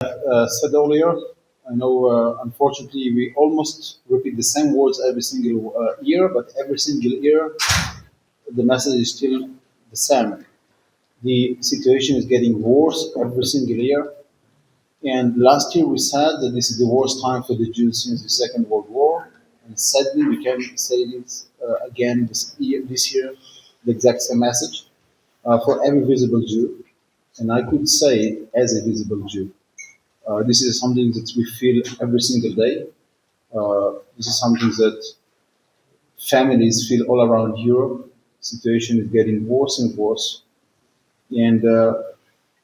Said earlier, I know unfortunately we almost repeat the same words every single year, but every single year the message is still the same. The situation is getting worse every single year. And last year we said that this is the worst time for the Jews since the Second World War. And sadly, we can say this again this year, the exact same message for every visible Jew. And I could say, as a visible Jew, this is something that we feel every single day. This is something that families feel all around Europe. The situation is getting worse and worse. And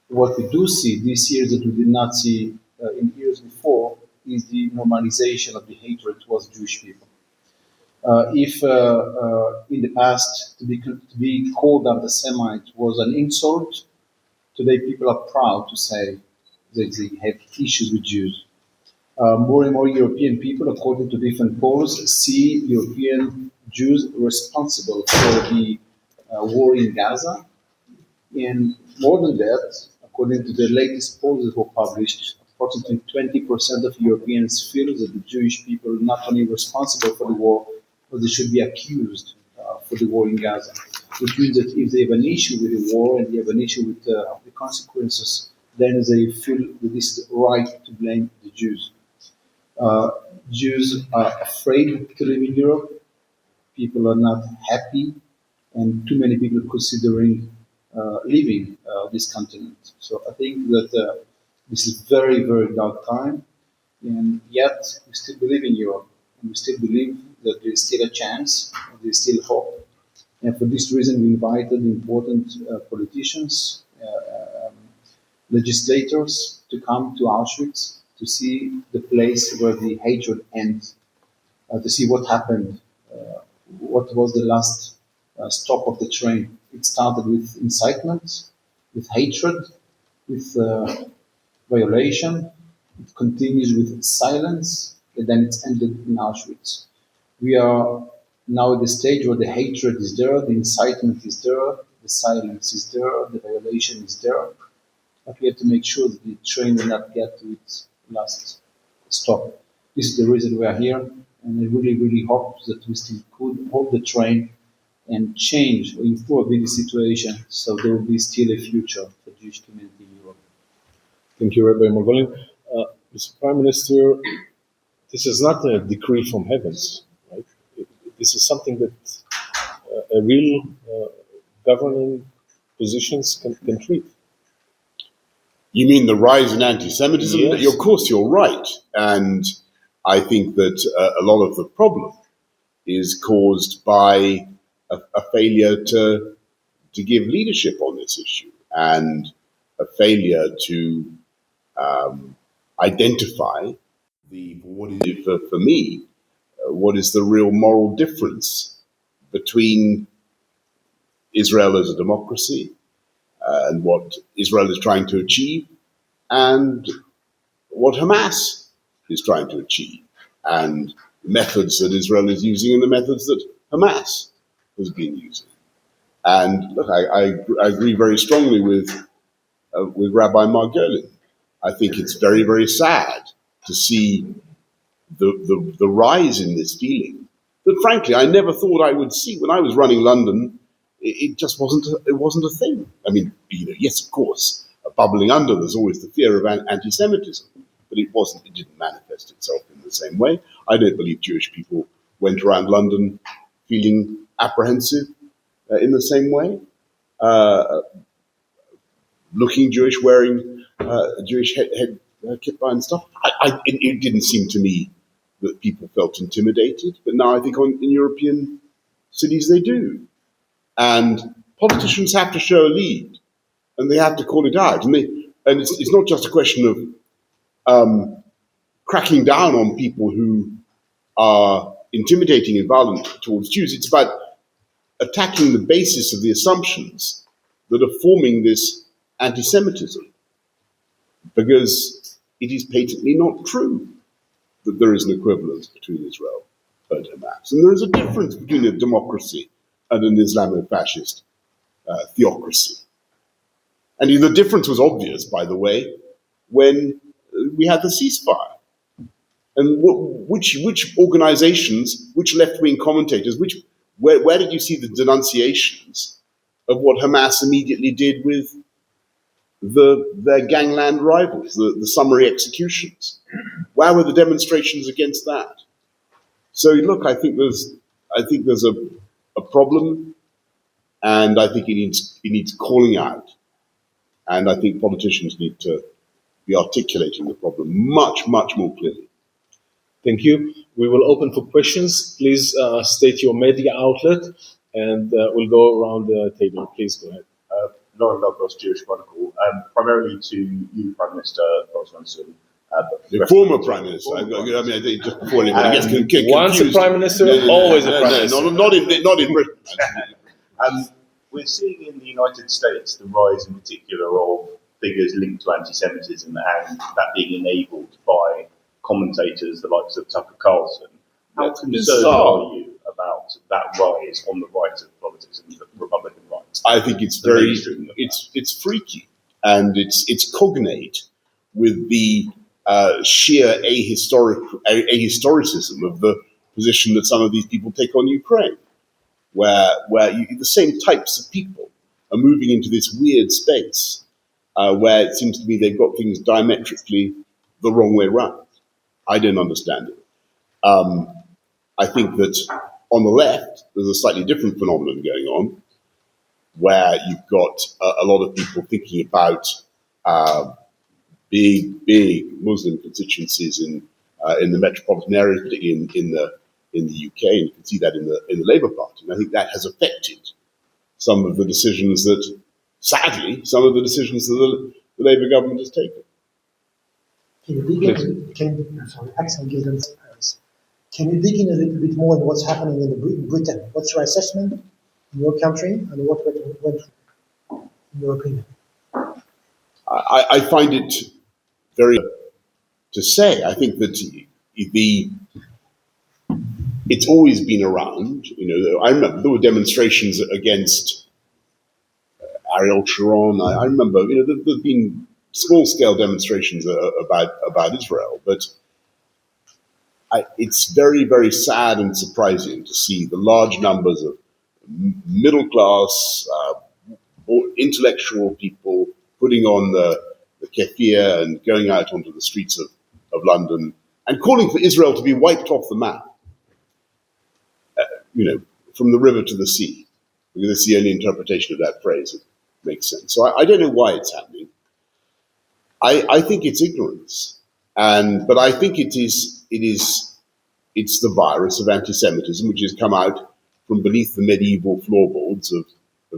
what we do see this year that we did not see in years before is the normalization of the hatred towards Jewish people. If in the past to be called anti-Semite was an insult, today people are proud to say that they have issues with Jews. More and more European people, according to different polls, see European Jews responsible for the war in Gaza. And more than that, according to the latest polls that were published, approximately 20% of Europeans feel that the Jewish people are not only responsible for the war, but they should be accused for the war in Gaza. Which means that if they have an issue with the war and they have an issue with the consequences, then they feel that this is right to blame the Jews. Jews are afraid to live in Europe. People are not happy, and too many people considering leaving this continent. So I think that this is very, very dark time, and yet we still believe in Europe, and we still believe that there is still a chance, there is still hope. And for this reason, we invited important politicians, legislators to come to Auschwitz to see the place where the hatred ends, to see what happened, what was the last stop of the train. It started with incitement, with hatred, with violation. It continues with silence, and then it's ended in Auschwitz. We are now at the stage where the hatred is there, the incitement is there, the silence is there, the violation is there. But we have to make sure that the train will not get to its last stop. This is the reason we are here, and I really, really hope that we still could hold the train and change or improve the situation so there will be still a future for the Jewish community in Europe. Thank you, Rabbi Margolin. Mr. Prime Minister, this is not a decree from heavens, right? This is something that a real governing positions can treat. You mean the rise in anti-Semitism? Yes. Of course, you're right. And I think that a lot of the problem is caused by a failure to give leadership on this issue, and a failure to identify for me, what is the real moral difference between Israel as a democracy and what Israel is trying to achieve, and what Hamas is trying to achieve, and the methods that Israel is using and the methods that Hamas has been using. And look, I agree very strongly with Rabbi Margolin. I think it's very, very sad to see the rise in this feeling that, frankly, I never thought I would see. When I was running London, it just wasn't a thing. I mean, yes, of course, bubbling under, there's always the fear of anti-Semitism, but it didn't manifest itself in the same way. I don't believe Jewish people went around London feeling apprehensive in the same way, looking Jewish, wearing Jewish head kippah and stuff. It didn't seem to me that people felt intimidated, but now I think in European cities they do. And politicians have to show a lead, and they have to call it out. And it's not just a question of cracking down on people who are intimidating and violent towards Jews. It's about attacking the basis of the assumptions that are forming this anti-Semitism, because it is patently not true that there is an equivalence between Israel and Hamas. And there is a difference between a democracy and an Islamo-fascist theocracy. And the difference was obvious, by the way, when we had the ceasefire. And which organizations, which left-wing commentators, where did you see the denunciations of what Hamas immediately did with their gangland rivals, the summary executions? Where were the demonstrations against that? So look, I think there's a problem, and I think it needs calling out, and I think politicians need to be articulating the problem much more clearly. Thank you. We will open for questions. Please state your media outlet, and we'll go around the table. Please go ahead. Lauren Belcross, Jewish Chronicle. Primarily to you, Prime Minister Boris Johnson. The former Prime Minister. I mean, just before anybody gets confused. Once a Prime Minister, always a Prime Minister. Not in Britain. We're seeing in the United States the rise in particular of figures linked to anti-Semitism and that being enabled by commentators the likes of Tucker Carlson. How concerned are you about that rise on the right of politics and the Republican right? I think it's it's freaky, and it's cognate with the sheer ahistoricism of the position that some of these people take on Ukraine, where the same types of people are moving into this weird space where it seems to me they've got things diametrically the wrong way round. I don't understand it. I think that on the left, there's a slightly different phenomenon going on, where you've got a lot of people thinking about big Muslim constituencies in the metropolitan areas, particularly in the UK, and you can see that in the Labour Party. And I think that has affected some of the decisions that, sadly, the Labour government has taken. Can you dig in a little bit more on what's happening in Britain? What's your assessment in your country, and what went in your opinion? I find it very to say. I think that it's always been around. I remember there were demonstrations against Ariel Sharon. I remember, there's been small-scale demonstrations about Israel, but it's very, very sad and surprising to see the large numbers of middle-class, intellectual people putting on the keffiyeh and going out onto the streets of London and calling for Israel to be wiped off the map, from the river to the sea, because it's the only interpretation of that phrase that makes sense. So I don't know why it's happening. I think it's ignorance, but I think it's the virus of anti-Semitism, which has come out from beneath the medieval floorboards of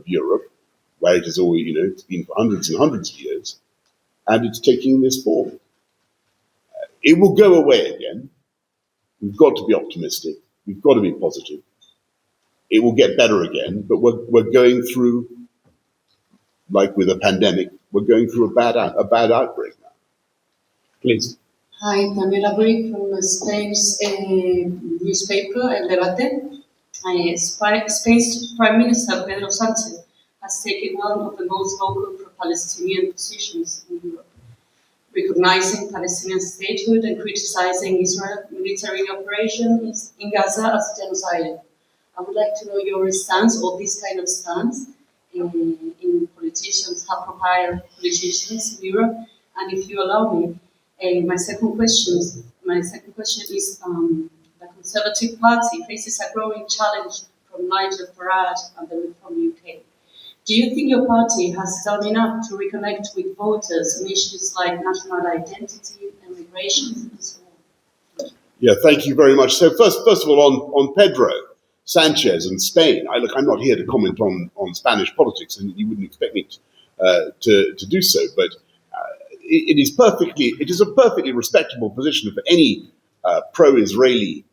Europe, where it has always, it's been for hundreds and hundreds of years, and it's taking this form. It will go away again. We've got to be optimistic. We've got to be positive. It will get better again, but we're going through, like with a pandemic, we're going through a bad outbreak now. Please. Hi, Daniela Brick from Spain's newspaper, El Debate. Spain's Prime Minister, Pedro Sánchez, has taken one of the most vocal pro-Palestinian positions in Europe, recognizing Palestinian statehood and criticizing Israel's military operations in Gaza as genocide. I would like to know your stance, or this kind of stance, in politicians, high-profile politicians in Europe. And if you allow me, my second question is the Conservative Party faces a growing challenge from Nigel Farage and the Reform UK. Do you think your party has done enough to reconnect with voters on issues like national identity, immigration, and so on? Yeah, thank you very much. So first of all, on Pedro Sanchez and Spain, I'm not here to comment on Spanish politics, and you wouldn't expect me to do so, but it is a perfectly respectable position for any pro-Israeli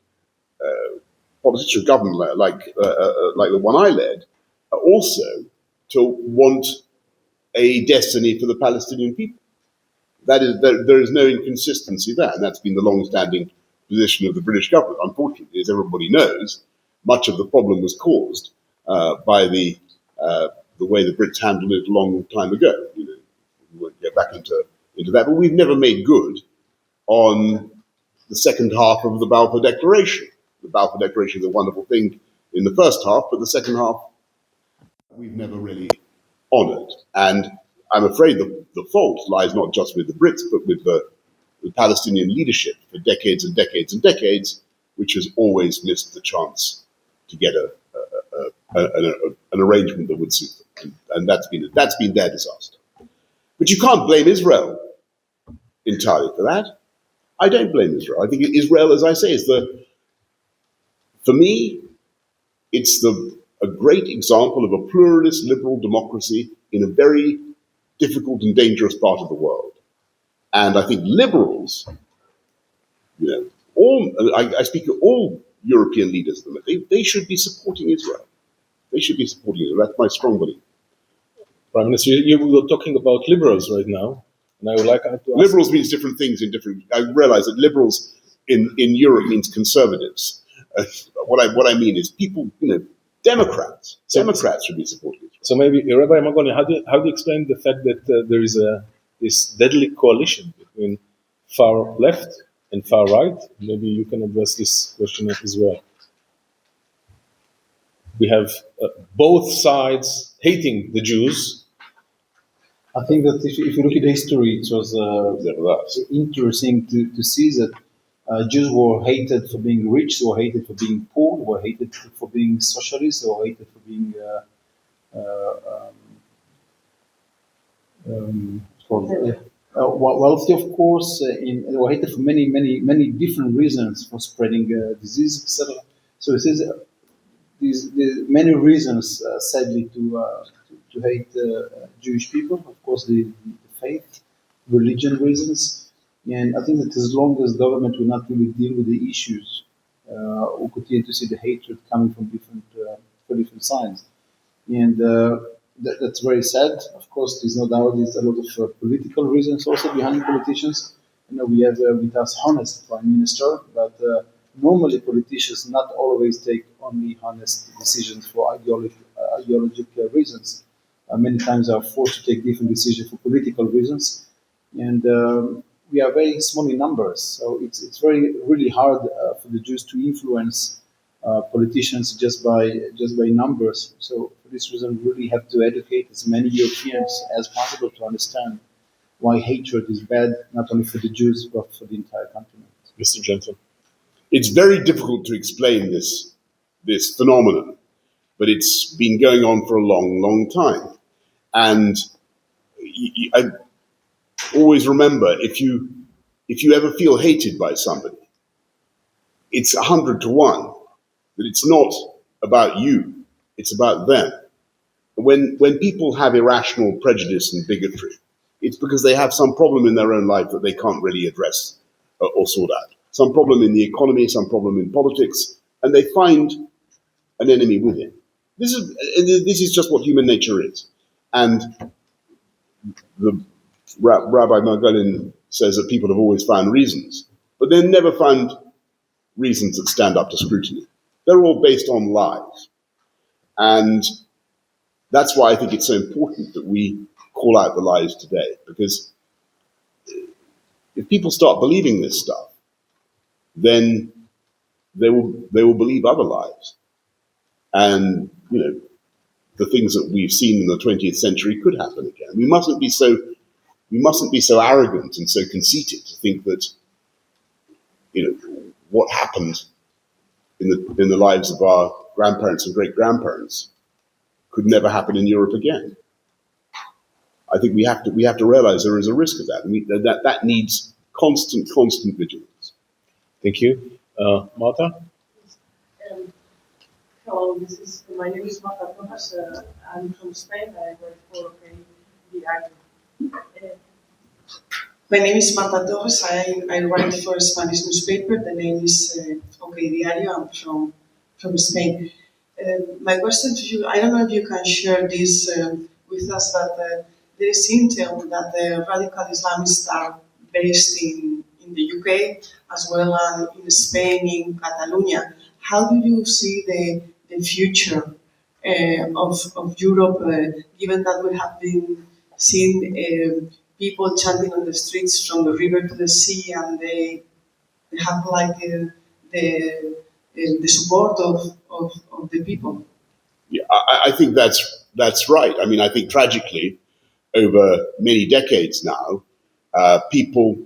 politician government like the one I led, also to want a destiny for the Palestinian people. There is no inconsistency there, and that's been the long-standing position of the British government. Unfortunately, as everybody knows, much of the problem was caused by the way the Brits handled it a long time ago. We won't get back into that, but we've never made good on the second half of the Balfour Declaration. The Balfour Declaration is a wonderful thing in the first half, but the second half we've never really honoured. And I'm afraid the fault lies not just with the Brits, but with the Palestinian leadership for decades and decades and decades, which has always missed the chance to get an arrangement that would suit them. And that's been their disaster. But you can't blame Israel entirely for that. I don't blame Israel. I think Israel, as I say, for me, it's a great example of a pluralist liberal democracy in a very difficult and dangerous part of the world. And I think liberals, I speak to all European leaders at the moment, they should be supporting Israel. They should be supporting Israel. That's my strong belief. Prime Minister, you were talking about liberals right now, and I would like to ask... Liberals means different things in different... I realize that liberals in Europe means conservatives. What I mean is people, Democrats. Democrats should be supporting Israel. So maybe, Rabbi Margolin, how do you explain the fact that there is this deadly coalition between far left and far right? Maybe you can address this question as well. We have both sides hating the Jews. I think that if you look at history, it was interesting to see that Jews were hated for being rich, were hated for being poor, were hated for being socialist, or hated for being wealthy, of course. They were hated for many different reasons, for spreading disease, etc. So it is these many reasons, sadly, to hate Jewish people. Of course, the faith, religion reasons. And I think that as long as government will not really deal with the issues, we'll continue to see the hatred coming from different sides. And that's very sad. Of course, there's no doubt there's a lot of political reasons also behind politicians. We have with us honest prime minister, but normally politicians not always take only honest decisions for ideological reasons. Many times are forced to take different decisions for political reasons. And we are very small in numbers, so it's really hard for the Jews to influence politicians just by numbers. So for this reason, we really have to educate as many Europeans as possible to understand why hatred is bad, not only for the Jews but for the entire continent. Mr. Johnson, it's very difficult to explain this phenomenon, but it's been going on for a long, long time, and I always remember, if you ever feel hated by somebody, it's 100 to 1 that it's not about you, it's about them. When people have irrational prejudice and bigotry, it's because they have some problem in their own life that they can't really address or sort out. Some problem in the economy, some problem in politics, and they find an enemy within. This is just what human nature is. And the Rabbi Margolin says that people have always found reasons, but they've never found reasons that stand up to scrutiny. They're all based on lies. And that's why I think it's so important that we call out the lies today, because if people start believing this stuff, then they will believe other lies. And, the things that we've seen in the 20th century could happen again. We mustn't be so arrogant and so conceited to think that, what happened in the lives of our grandparents and great-grandparents could never happen in Europe again. I think we have to realize there is a risk of that, and that needs constant vigilance. Thank you. Marta? Hello, my name is Marta Thomas. I'm from Spain. I work for diario. My name is Marta Torres. I write for a Spanish newspaper. The name is Diario. I'm from Spain. My question to you, I don't know if you can share this with us, but there is intel that the radical Islamists are based in the UK as well as in Spain, in Catalonia. How do you see the future of Europe, given that we have been seeing people chanting on the streets from the river to the sea, and they have like the support of the people. Yeah, I think that's right. I mean, I think tragically, over many decades now, people,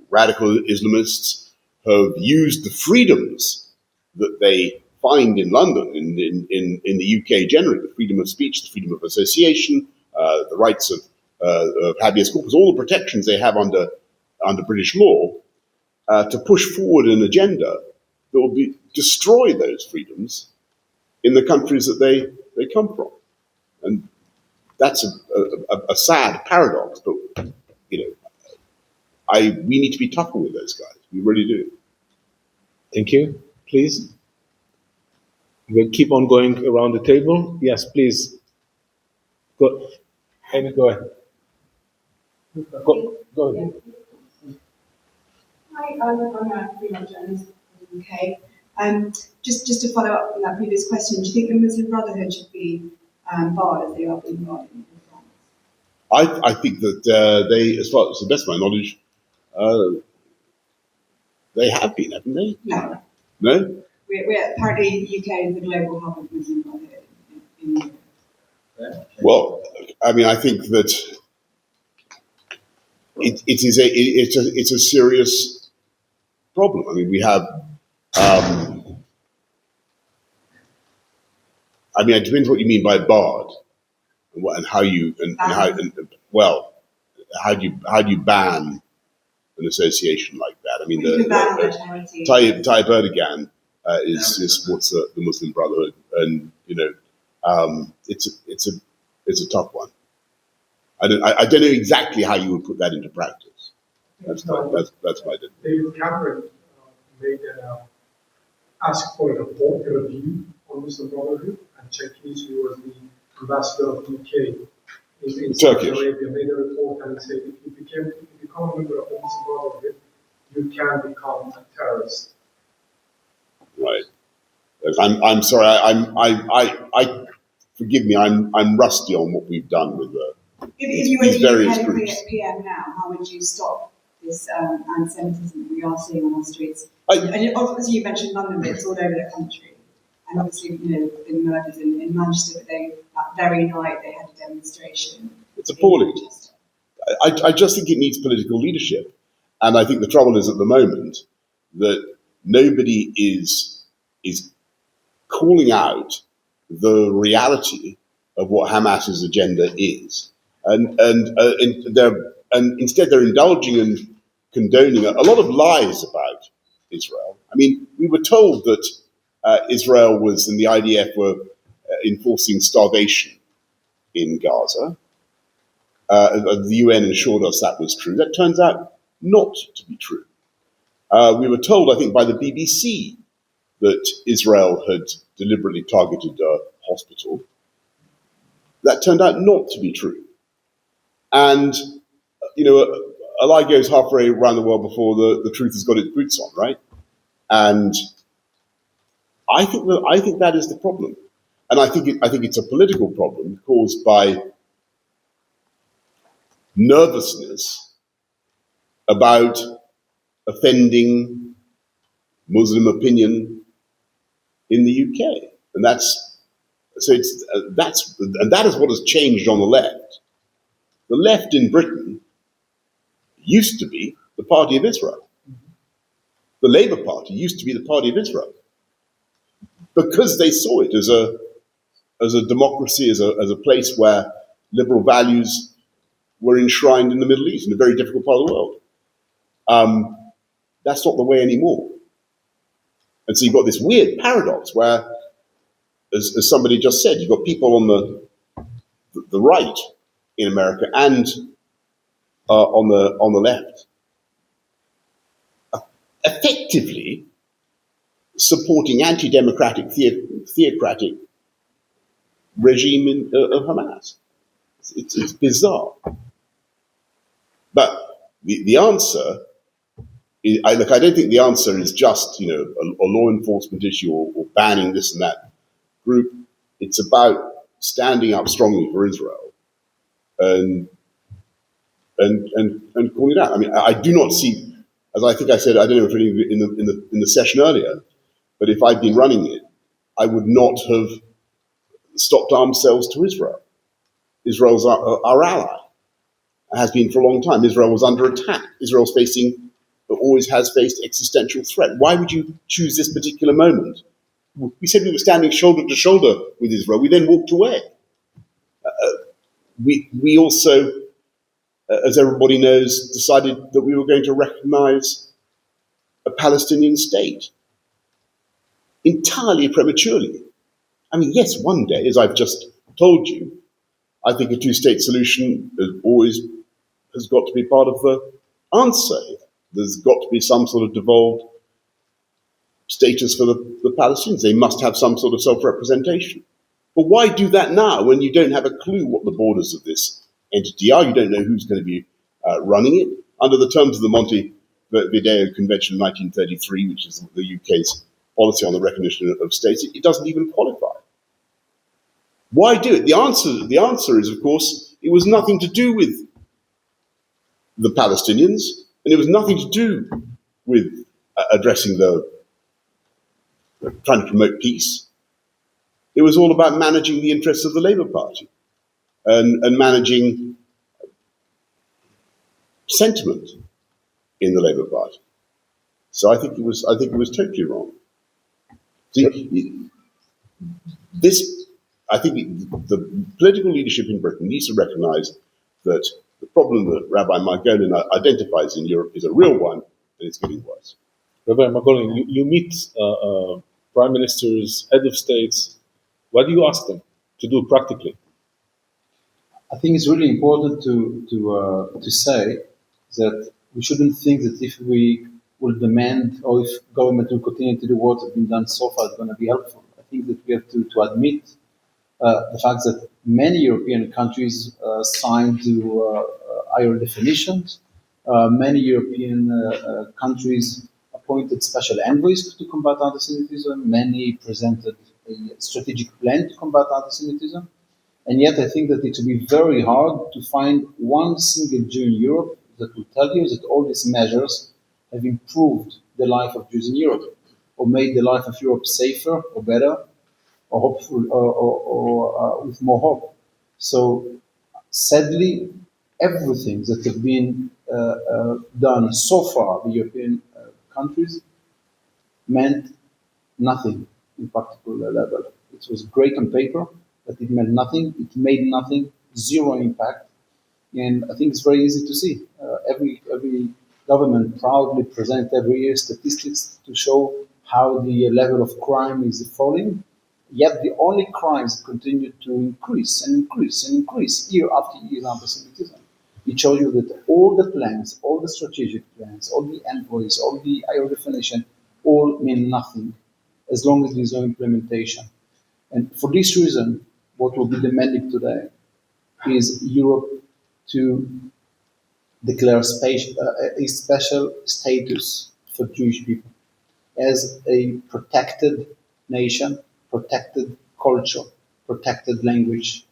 radical Islamists, have used the freedoms that they find in London, in the UK generally, the freedom of speech, the freedom of association, the rights of habeas corpus, all the protections they have under British law, to push forward an agenda that will destroy those freedoms in the countries that they come from. And that's a sad paradox, but we need to be tougher with those guys. We really do. Thank you. Please. We'll keep on going around the table. Yes, please. Go. Amy, go ahead. Go ahead. Hi, I'm a freelance journalist in the UK. Just to follow up on that previous question, do you think the Muslim Brotherhood should be barred as they are being barred in France? I think that they, as far as the best of my knowledge, they have been, haven't they? No. No? We're apparently the UK is the global hub of Muslim Brotherhood in Europe. Well, I mean, I think that it's a serious problem. I mean, we have. I mean, it depends what you mean by barred, and how you how do you ban an association like that? I mean, Tayyip Erdogan is supports the Muslim Brotherhood, and it's a tough one. I don't know exactly how you would put that into practice. That's my David Cameron made asked for a report, a review on Muslim Brotherhood, and Turkey, who was the ambassador of the UK in Saudi Arabia, made a report and said if you become a member of the Muslim Brotherhood, you can become a terrorist. Right. I'm sorry. I forgive me. I'm rusty on what we've done with if you were these to various head groups. of PM now, how would you stop this anti-Semitism that we are seeing on our streets? And obviously, you mentioned London, but it's all over the country. And obviously, the murders in Manchester, but that very night they had a demonstration. It's appalling. I just think it needs political leadership. And I think the trouble is at the moment that nobody is calling out the reality of what Hamas's agenda is. And instead they're indulging and condoning a lot of lies about Israel. I mean, we were told that Israel was and the IDF were enforcing starvation in Gaza. The UN assured us that was true. That turns out not to be true. We were told, I think, by the BBC that Israel had deliberately targeted a hospital. That turned out not to be true. And, a lie goes halfway around the world before the truth has got its boots on, right? And I think that is the problem. And I think it's a political problem caused by nervousness about offending Muslim opinion in the UK, and that is what has changed on the left. The left in Britain used to be the party of Israel. The Labour Party used to be the party of Israel because they saw it as a democracy, as a place where liberal values were enshrined in the Middle East, in a very difficult part of the world. That's not the way anymore. And so you've got this weird paradox where, as somebody just said, you've got people on the right in America and on the left effectively supporting anti-democratic, theocratic regime of Hamas. It's bizarre. But the answer, I don't think the answer is just a law enforcement issue or banning this and that group. It's about standing up strongly for Israel and and call it out. I mean, I do not see, as I think I said, I don't know if any of you in the session earlier, but if I'd been running it, I would not have stopped arms sales to Israel. Israel's our ally. It has been for a long time. Israel was under attack. Israel's facing, always has faced, existential threat. Why would you choose this particular moment? We said we were standing shoulder to shoulder with Israel. We then walked away. We also, as everybody knows, decided that we were going to recognize a Palestinian state entirely prematurely. I mean, yes, one day, as I've just told you, I think a two-state solution has got to be part of the answer. There's got to be some sort of devolved status for the Palestinians. They must have some sort of self-representation. But why do that now when you don't have a clue what the borders of this entity are? You don't know who's going to be running it. Under the terms of the Montevideo Convention of 1933, which is the UK's policy on the recognition of states, it doesn't even qualify. Why do it? The answer is, of course, it was nothing to do with the Palestinians, and it was nothing to do with addressing trying to promote peace. It was all about managing the interests of the Labour Party and managing sentiment in the Labour Party. So I think it was totally wrong. I think the political leadership in Britain needs to recognise that the problem that Rabbi Margolin identifies in Europe is a real one, and it's getting worse. Rabbi Margolin, you meet prime ministers, head of states. What do you ask them to do practically? I think it's really important to say that we shouldn't think that if we will demand or if government will continue to do what has been done so far, it's going to be helpful. I think that we have to admit the fact that many European countries signed to higher definitions. Many European countries appointed special envoys to combat anti-Semitism. Many presented a strategic plan to combat anti-Semitism. And yet I think that it will be very hard to find one single Jew in Europe that will tell you that all these measures have improved the life of Jews in Europe or made the life of Europe safer or better or hopeful or with more hope. So sadly, everything that has been done so far, the European countries, meant nothing in practical level. It was great on paper, but it meant nothing. It made nothing, zero impact. And I think it's very easy to see. Every government proudly presents every year statistics to show how the level of crime is falling. Yet the only crimes continue to increase and increase and increase year after year is anti-Semitism. It shows you that all the plans, all the strategic plans, all the envoys, all the higher definition, all mean nothing as long as there is no implementation. And for this reason, what will be demanded today is Europe to declare a special status for Jewish people as a protected nation, protected culture, protected language.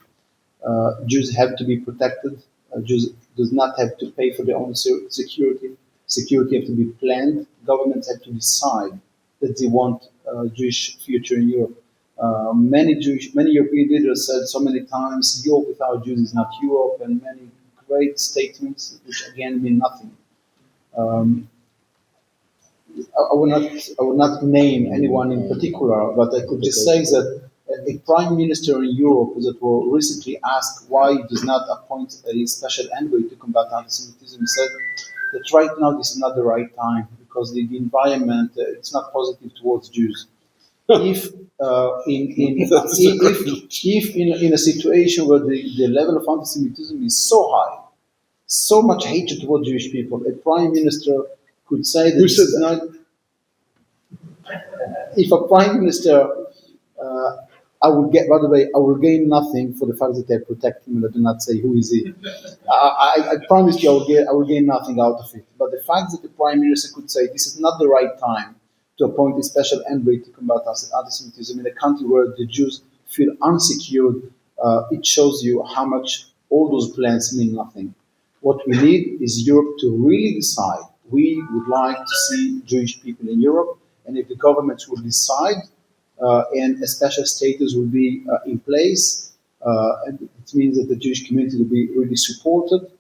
Jews have to be protected. Jews does not have to pay for their own security. Security have to be planned. Governments have to decide that they want a Jewish future in Europe. Many European leaders said so many times, Europe without Jews is not Europe, and many great statements which again mean nothing. I will not name anyone in particular, but I could just say that a prime minister in Europe that was recently asked why he does not appoint a special envoy to combat anti-Semitism said that right now this is not the right time because the environment it's not positive towards Jews. If in a situation where the level of anti-Semitism is so high, so much hatred towards Jewish people, a prime minister could say that this is not. If a prime minister, I will gain nothing for the fact that I protect him and I do not say who is he. I promise you, I will gain nothing out of it. But the fact that the prime minister could say this is not the right time to appoint a special envoy to combat anti-Semitism in a country where the Jews feel unsecured, it shows you how much all those plans mean nothing. What we need is Europe to really decide. We would like to see Jewish people in Europe, and if the governments will decide, and a special status will be in place, and it means that the Jewish community will be really supported,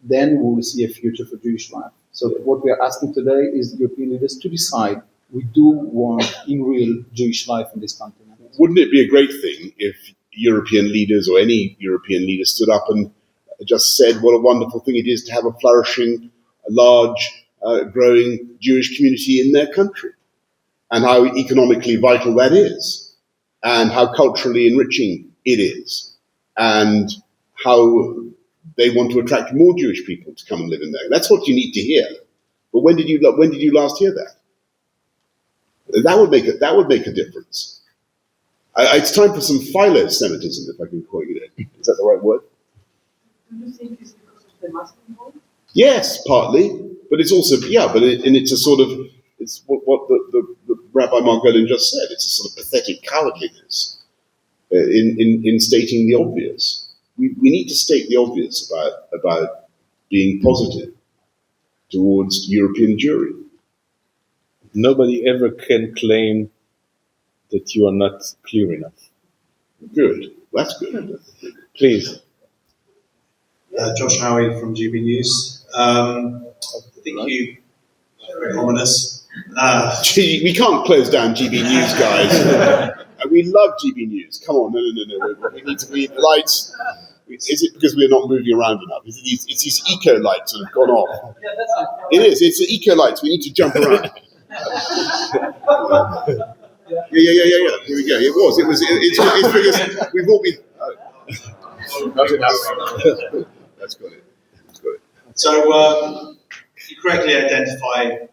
then we will see a future for Jewish life. So what we are asking today is the European leaders to decide we do want in real Jewish life in this continent. Wouldn't it be a great thing if European leaders or any European leader stood up and just said what a wonderful thing it is to have a flourishing, large, growing Jewish community in their country, and how economically vital that is, and how culturally enriching it is, and how they want to attract more Jewish people to come and live in there. That's what you need to hear. But when did you last hear that? That would make a difference. It's time for some philo-Semitism, if I can call it. Is that the right word? Do you think it's because of the Muslim vote? Yes, partly, but it's also and it's a sort of it's what the Rabbi Margolin just said. It's a sort of pathetic cowardliness in stating the obvious. We need to state the obvious about being positive towards European Jewry. Nobody ever can claim that you are not clear enough. Good. That's good. Please. Josh Howie from GB News. I think you very ominous. We can't close down GB News, guys. We love GB News. Come on, no. We need to be lights. Is it because we're not moving around enough? It's these eco lights that have gone off. It is. It's the eco lights. We need to jump around. Yeah. Here we go. It was. It's because we've all been. Not enough. That's got it. So you correctly identify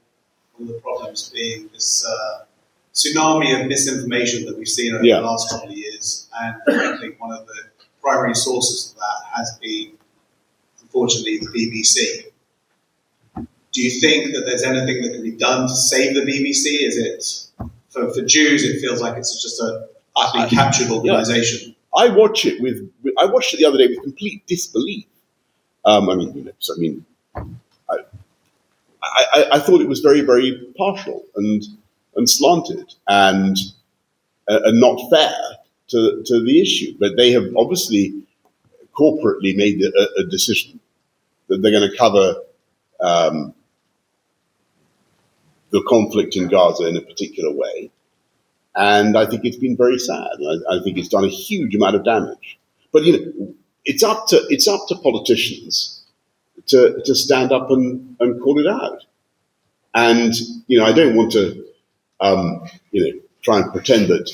one of the problems being this tsunami of misinformation that we've seen over the last couple of years, and frankly, one of the primary sources of that has been, unfortunately, the BBC. Do you think that there's anything that can be done to save the BBC? Is it for Jews? It feels like it's just a utterly captured organisation. Yeah. I watched it the other day with complete disbelief. I thought it was very, very partial and slanted and not fair to the issue. But they have obviously corporately made a decision that they're going to cover the conflict in Gaza in a particular way. And I think it's been very sad. I think it's done a huge amount of damage. But it's up to politicians to stand up and call it out. And I don't want to try and pretend that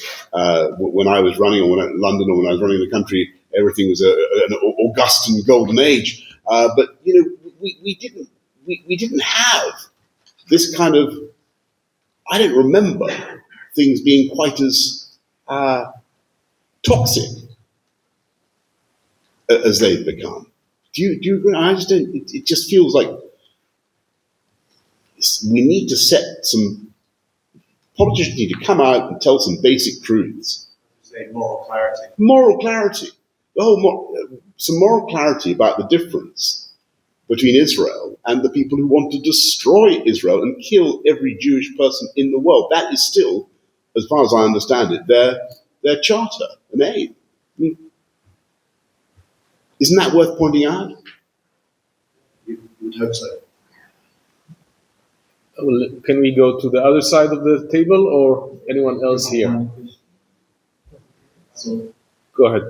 when I was running London or when I was running the country, everything was an august and golden age. But we didn't have this kind of. I don't remember things being quite as toxic as they've become. Do you agree? I just don't. It just feels like we need to set some. Politicians need to come out and tell some basic truths. Say moral clarity. Moral clarity. Some moral clarity about the difference between Israel and the people who want to destroy Israel and kill every Jewish person in the world. That is still, as far as I understand it, their charter, an aim. Isn't that worth pointing out? You would hope so. Well, can we go to the other side of the table or anyone else here? So, go ahead.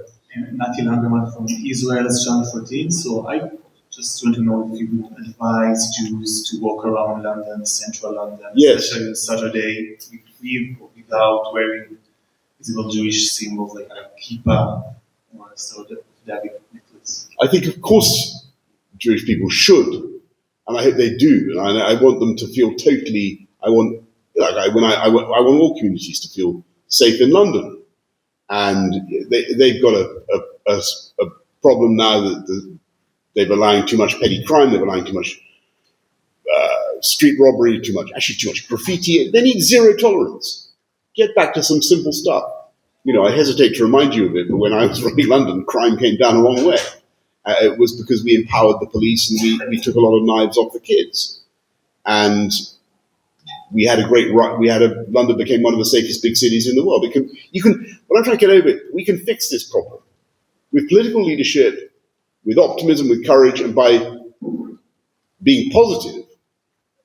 Nati Langerman from Israel's Channel 14. So I just want to know if you would advise Jews to walk around London, central London, especially on Saturday, without wearing visible Jewish symbols like a kippah or a sort of David necklace. I think, of course, Jewish people should, and I hope they do. And I want them to feel totally. I want all communities to feel safe in London. And they've got a problem now that they're allowing too much petty crime, they're allowing too much street robbery, too much graffiti. They need zero tolerance. Get back to some simple stuff. I hesitate to remind you of it, but when I was running London, crime came down a long way. It was because we empowered the police and we took a lot of knives off the kids. And we had London became one of the safest big cities in the world. What I'm trying to get over, we can fix this problem with political leadership, with optimism, with courage, and by being positive,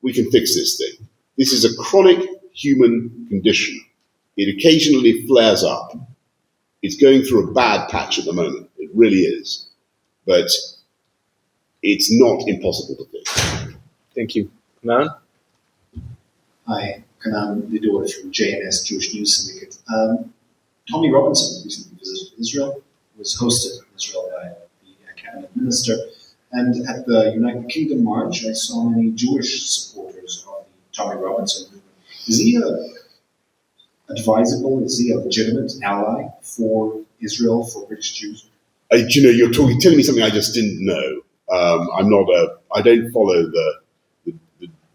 we can fix this thing. This is a chronic human condition. It occasionally flares up. It's going through a bad patch at the moment. It really is. But it's not impossible to fix. Thank you. Kanan? Hi, Kanan Vidor from JNS Jewish News Syndicate. Tommy Robinson recently visited Israel, was hosted in Israel by the cabinet minister, and at the United Kingdom March, I saw many Jewish supporters of the Tommy Robinson movement. Is he advisable? Is he a legitimate ally for Israel, for British Jews? You're telling me something I just didn't know. I don't follow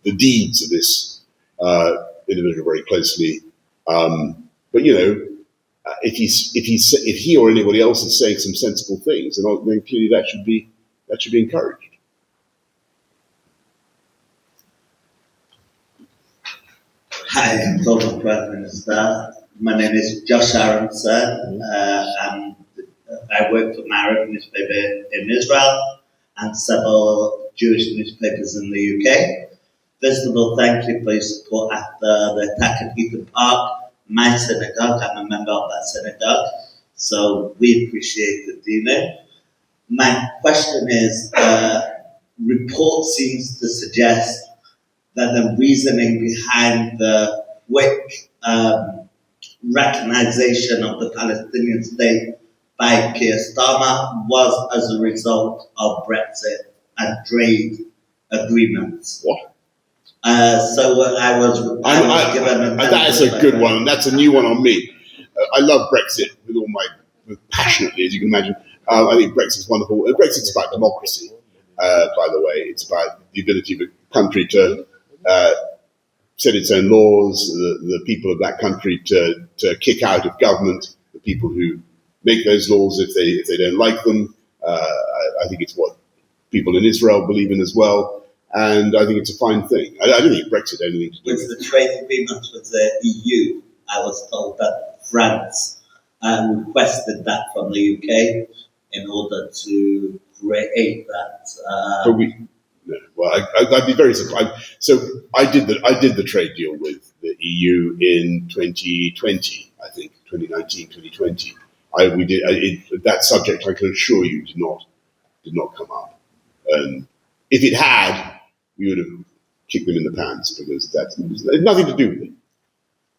the deeds of this individual very closely. But if he or anybody else is saying some sensible things, then clearly that should be encouraged. Hi, Global Prime Minister. My name is Josh Aronson. I work for Marib newspaper in Israel and several Jewish newspapers in the UK. First of all, thank you for your support after the attack at Eaton Park. My synagogue, I'm a member of that synagogue, so we appreciate the dinner. My question is, report seems to suggest that the reasoning behind the quick recognition of the Palestinian state by Keir Starmer was as a result of Brexit and trade agreements. What? So I was given that's a good one, and that's a new one on me. I love Brexit passionately, as you can imagine. I think Brexit's wonderful. Brexit's about democracy, by the way. It's about the ability of a country to set its own laws, the people of that country to kick out of government the people who make those laws if they don't like them. I think it's what people in Israel believe in as well. And I think it's a fine thing. I don't think Brexit had anything to do with it. With the trade agreement with the EU, I was told that France requested that from the UK in order to create that. I'd be very surprised. So I did the trade deal with the EU in 2020, I think, 2019, 2020. That subject, I can assure you, did not come up. And if it had, we would have kicked them in the pants, because that's nothing to do with it.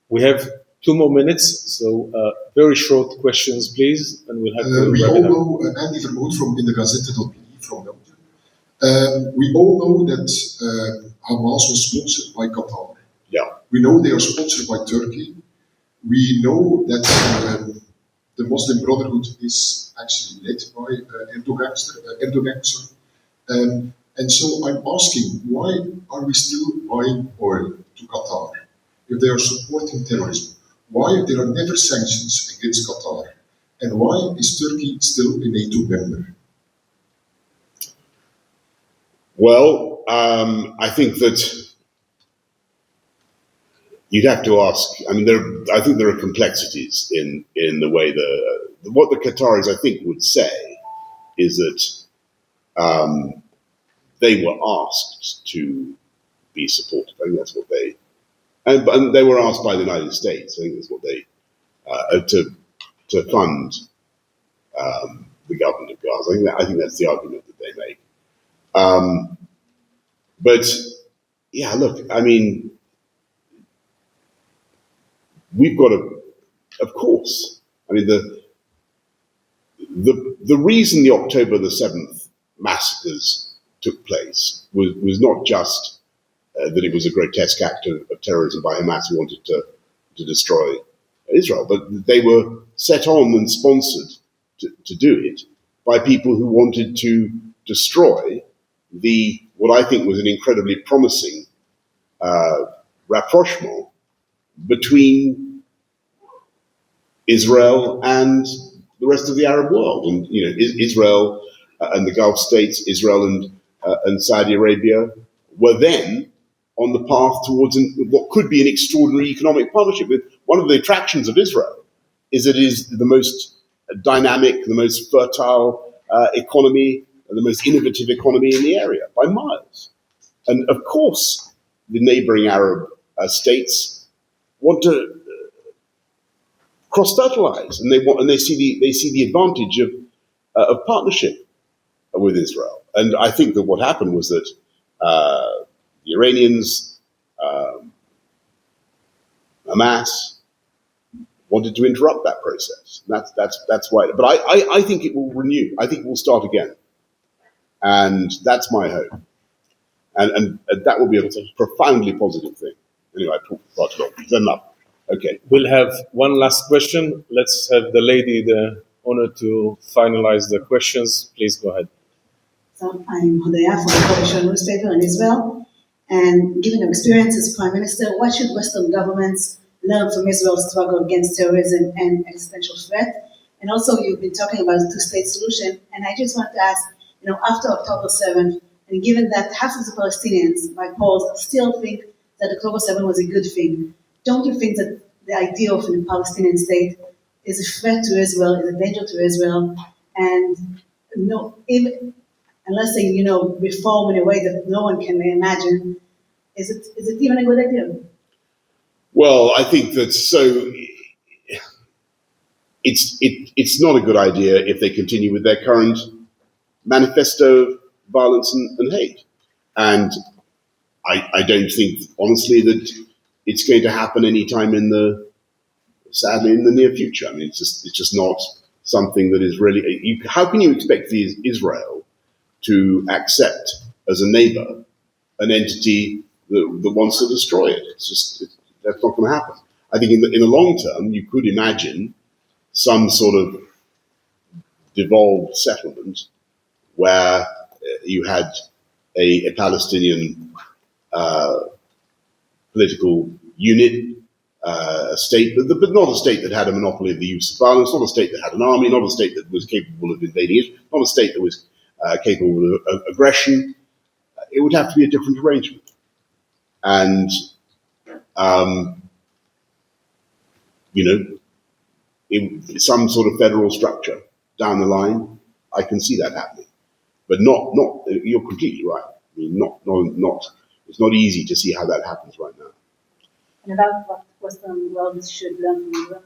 We have 2 more minutes, so very short questions, please, and we'll have to we wrap all it up. know, Andy Vermoed from in the Gazette.be from Belgium. We all know that Hamas was sponsored by Qatar. Yeah. We know they are sponsored by Turkey. We know that the Muslim Brotherhood is actually led by Erdogan. And so I'm asking, why are we still buying oil to Qatar if they are supporting terrorism? Why there are never sanctions against Qatar? And why is Turkey still a NATO member? Well, I think that you'd have to ask. I mean, I think there are complexities in the way what the Qataris, I think, would say is that they were asked to be supportive. I think that's what and they were asked by the United States. I think that's what they to fund the government of Gaza. I think that's the argument that they make. But yeah, look, I mean, we've got of course. I mean, the reason the October the 7th massacres took place was not just that it was a grotesque act of terrorism by Hamas who wanted to destroy Israel, but they were set on and sponsored to do it by people who wanted to destroy what I think was an incredibly promising rapprochement between Israel and the rest of the Arab world. And Israel and the Gulf states, Israel and Saudi Arabia, were then on the path towards what could be an extraordinary economic partnership. One of the attractions of Israel is that it is the most dynamic, the most fertile economy, the most innovative economy in the area by miles. And of course, the neighboring Arab states want to cross-fertilize, and they see the advantage of partnership with Israel. And I think that what happened was that the Iranians, Hamas, wanted to interrupt that process. That's why. But I think it will renew. I think it will start again, and that's my hope. And that will be a profoundly positive thing. Anyway, I talked quite a lot. That's enough. Okay. We'll have one last question. Let's have the lady the honor to finalize the questions. Please go ahead. So I'm Hodaya from the Conferencia newspaper in Israel. And given your experience as Prime Minister, what should Western governments learn from Israel's struggle against terrorism and existential threat? And also, you've been talking about the two-state solution. And I just wanted to ask, after October 7th, and given that half of the Palestinians, by polls, still think that October 7th was a good thing, don't you think that the idea of a Palestinian state is a threat to Israel, is a danger to Israel, and even unless they, reform in a way that no one can imagine, is it even a good idea? Well, I think that it's not a good idea if they continue with their current manifesto of violence and hate. And I don't think, honestly, that it's going to happen anytime sadly, in the near future. I mean, it's just not something that is really. How can you expect Israel to accept as a neighbor an entity that wants to destroy it? That's not going to happen. I think in the long term, you could imagine some sort of devolved settlement where you had a Palestinian political unit, a state, but not a state that had a monopoly of the use of violence, not a state that had an army, not a state that was capable of invading it, not a state that was capable of aggression. It would have to be a different arrangement. And, some sort of federal structure down the line, I can see that happening. But not. You're completely right. I mean, not. It's not easy to see how that happens right now. And about what Western world should learn from Israel?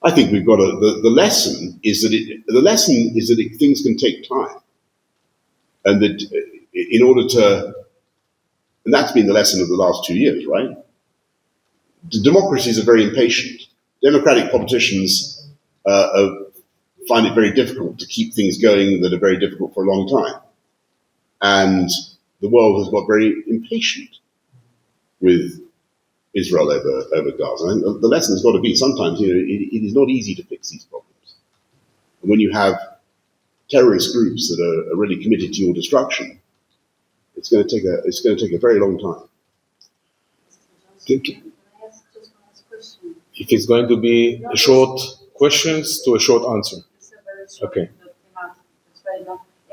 I think we've got the lesson is that things can take time, and that in order to, and that's been the lesson of the last 2 years, right? The democracies are very impatient. Democratic politicians find it very difficult to keep things going that are very difficult for a long time. And the world has got very impatient with Israel over Gaza. And the lesson has got to be sometimes, it is not easy to fix these problems. And when you have terrorist groups that are really committed to your destruction, it's going to take a very long time. If it's going to be a short questions to a short answer. Okay.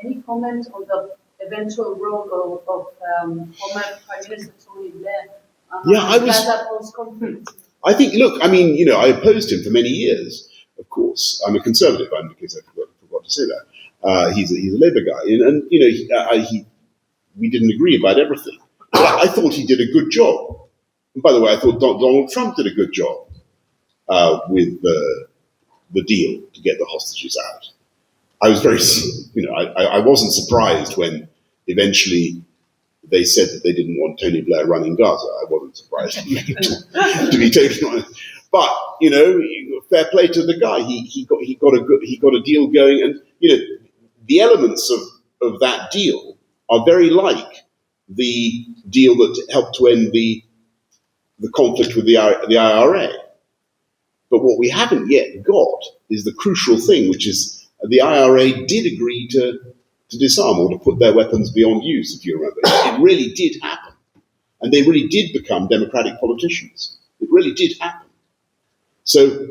Any comment on the eventual role of former Prime Minister Tony Blair? I think, look, I opposed him for many years, of course. I'm a conservative, because I forgot to say that. He's a Labour guy, and we didn't agree about everything. But I thought he did a good job. And by the way, I thought Donald Trump did a good job with the deal to get the hostages out. I was very, I wasn't surprised when eventually they said that they didn't want Tony Blair running Gaza. I wasn't surprised to be totally honest. But fair play to the guy. He got a deal going, and the elements of that deal are very like the deal that helped to end the conflict with the IRA. But what we haven't yet got is the crucial thing, which is the IRA did agree to disarm or to put their weapons beyond use, if you remember. It really did happen. And they really did become democratic politicians. It really did happen. So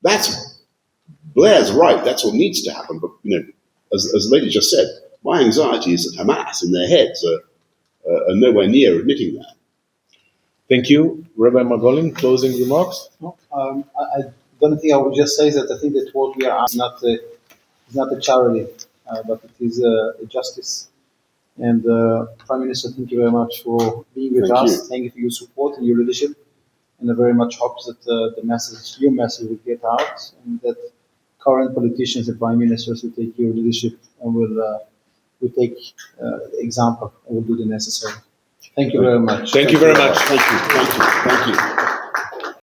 Blair's right. That's what needs to happen. But, as the lady just said, my anxiety is that Hamas in their heads are nowhere near admitting that. Thank you. Rabbi Margolin, closing remarks? The only thing I would just say is that I think that what we are asking is not a charity, but it is a justice. And Prime Minister, thank you very much for being with us. Thank you for your support and your leadership. And I very much hope that your message will get out, and that current politicians and prime ministers will take your leadership and will take example and will do the necessary. Thank you very much. Thank you very much. Thank you.